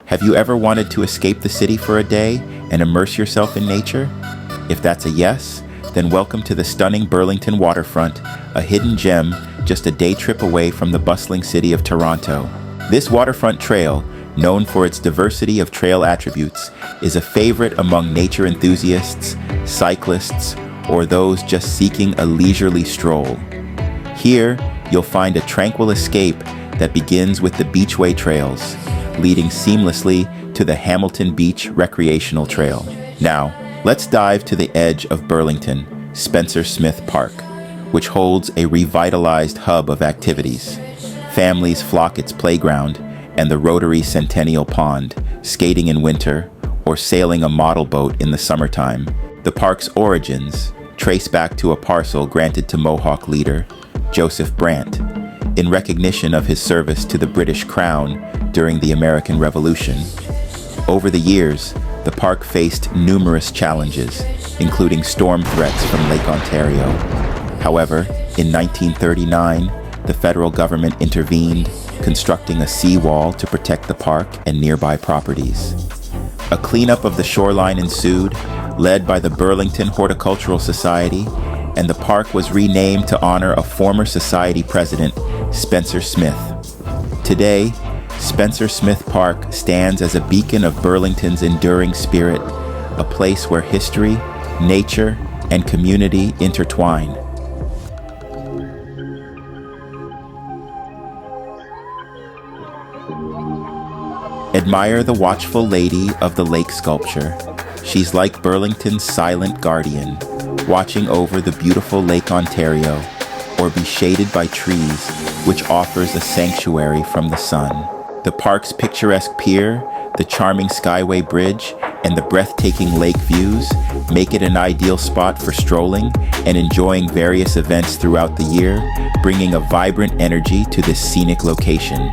Have you ever wanted to escape the city for a day and immerse yourself in nature? If that's a yes, then welcome to the stunning Burlington Waterfront, a hidden gem just a day trip away from the bustling city of Toronto. This waterfront trail, known for its diversity of trail attributes, is a favorite among nature enthusiasts, cyclists, or those just seeking a leisurely stroll. Here, you'll find a tranquil escape that begins with the Beachway trails, leading seamlessly to the Hamilton Beach Recreational Trail. Now, let's dive to the edge of Burlington, Spencer Smith Park, which holds a revitalized hub of activities. Families flock its playground and the Rotary Centennial Pond, skating in winter or sailing a model boat in the summertime. The park's origins trace back to a parcel granted to Mohawk leader Joseph Brant in recognition of his service to the British Crown during the American Revolution. Over the years, the park faced numerous challenges, including storm threats from Lake Ontario. However, in 1939, the federal government intervened, constructing a seawall to protect the park and nearby properties. A cleanup of the shoreline ensued, led by the Burlington Horticultural Society, and the park was renamed to honor a former society president, Spencer Smith. Today, Spencer Smith Park stands as a beacon of Burlington's enduring spirit, a place where history, nature, and community intertwine. Admire the watchful lady of the lake sculpture. She's like Burlington's silent guardian, watching over the beautiful Lake Ontario, or be shaded by trees, which offers a sanctuary from the sun. The park's picturesque pier, the charming Skyway Bridge, and the breathtaking lake views make it an ideal spot for strolling and enjoying various events throughout the year, bringing a vibrant energy to this scenic location.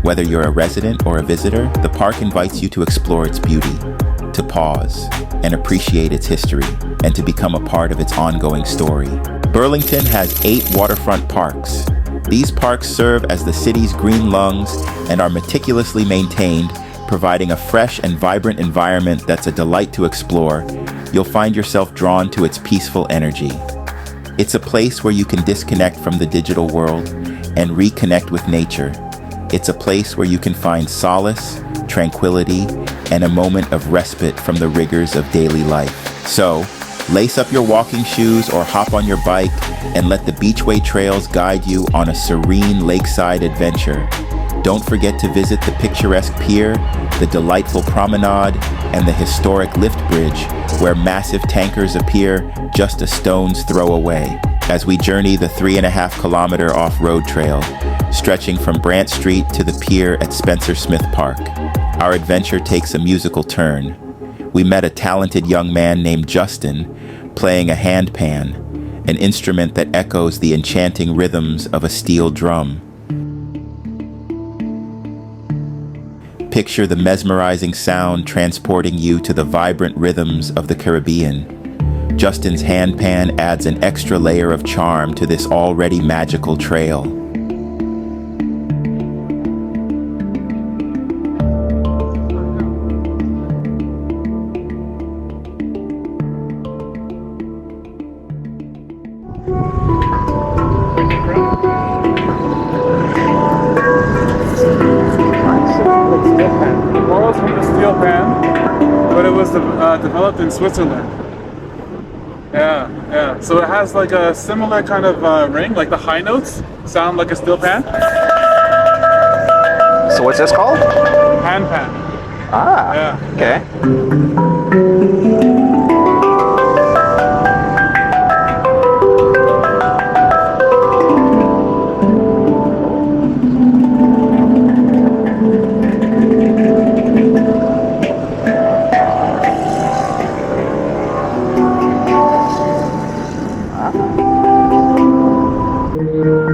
Whether you're a resident or a visitor, the park invites you to explore its beauty, to pause and appreciate its history, and to become a part of its ongoing story. Burlington has 8 waterfront parks. These parks serve as the city's green lungs and are meticulously maintained, providing a fresh and vibrant environment that's a delight to explore. You'll find yourself drawn to its peaceful energy. It's a place where you can disconnect from the digital world and reconnect with nature. It's a place where you can find solace, tranquility, and a moment of respite from the rigors of daily life. So, lace up your walking shoes or hop on your bike and let the Beachway trails guide you on a serene lakeside adventure. Don't forget to visit the picturesque pier, the delightful promenade, and the historic lift bridge, where massive tankers appear just a stone's throw away. As we journey the 3.5-kilometer off-road trail, stretching from Brant Street to the pier at Spencer Smith Park, our adventure takes a musical turn. We met a talented young man named Justin, playing a handpan, an instrument that echoes the enchanting rhythms of a steel drum. Picture the mesmerizing sound transporting you to the vibrant rhythms of the Caribbean. Justin's handpan adds an extra layer of charm to this already magical trail. Borrowed from the steel pan, but it was developed in Switzerland. Yeah. So it has like a similar kind of ring, like the high notes sound like a steel pan. So what's this called? HandPan. Ah, Yeah. Okay.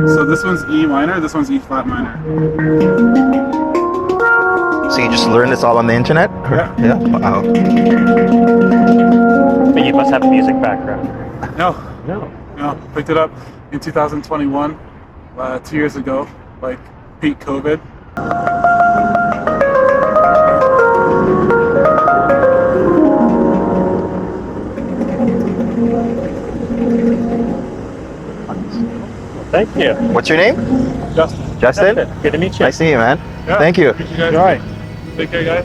So this one's E minor, this one's E flat minor. you just learned this all on the internet? Yeah. Yeah. Wow. But you must have a music background. No, picked it up in 2021, 2 years ago, like peak COVID. Thank you. What's your name? Justin. Justin? Good to meet you. Nice to meet you, man. Yeah. Thank you. Appreciate you guys. All right. Take care, guys.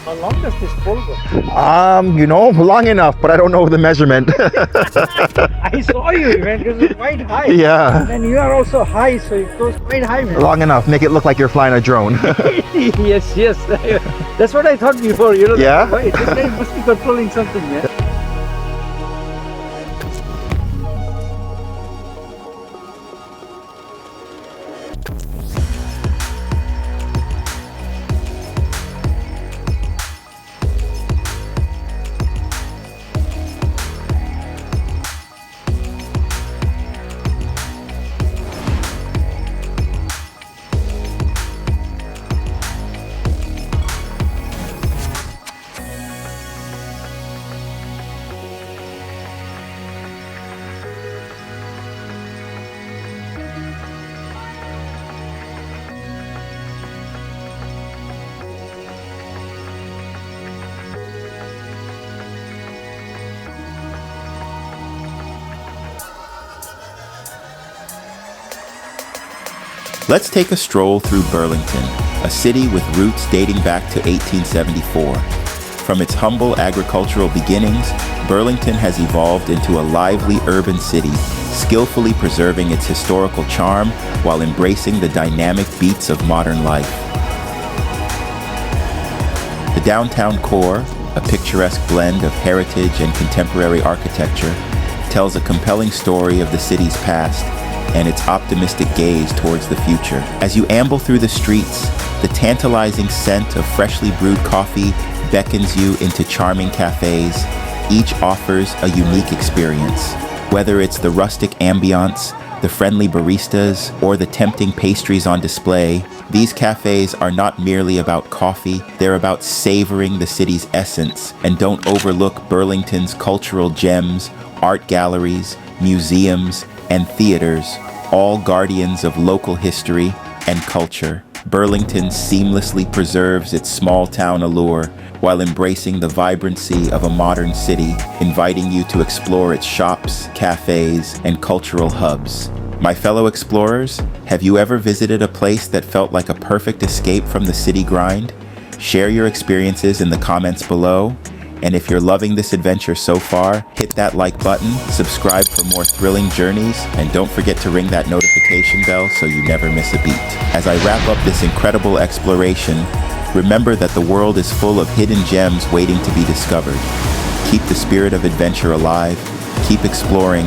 How long does this pole go? Long enough, but I don't know the measurement. I saw you, man. It was quite high. Yeah. And you are also high, so it goes quite high, man. Long enough. Make it look like you're flying a drone. Yes. That's what I thought before. Yeah? Wait, this guy must be controlling something, yeah. Let's take a stroll through Burlington, a city with roots dating back to 1874. From its humble agricultural beginnings, Burlington has evolved into a lively urban city, skillfully preserving its historical charm while embracing the dynamic beats of modern life. The downtown core, a picturesque blend of heritage and contemporary architecture, tells a compelling story of the city's past and its optimistic gaze towards the future. As you amble through the streets, the tantalizing scent of freshly brewed coffee beckons you into charming cafes. Each offers a unique experience. Whether it's the rustic ambiance, the friendly baristas, or the tempting pastries on display, these cafes are not merely about coffee, they're about savoring the city's essence. And don't overlook Burlington's cultural gems, art galleries, museums, and theaters, all guardians of local history and culture. Burlington seamlessly preserves its small-town allure while embracing the vibrancy of a modern city, inviting you to explore its shops, cafes, and cultural hubs. My fellow explorers, have you ever visited a place that felt like a perfect escape from the city grind? Share your experiences in the comments below. And if you're loving this adventure so far, hit that like button, subscribe for more thrilling journeys, and don't forget to ring that notification bell so you never miss a beat. As I wrap up this incredible exploration, remember that the world is full of hidden gems waiting to be discovered. Keep the spirit of adventure alive, keep exploring,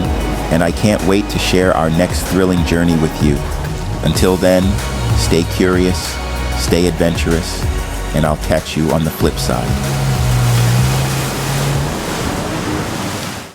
and I can't wait to share our next thrilling journey with you. Until then, stay curious, stay adventurous, and I'll catch you on the flip side.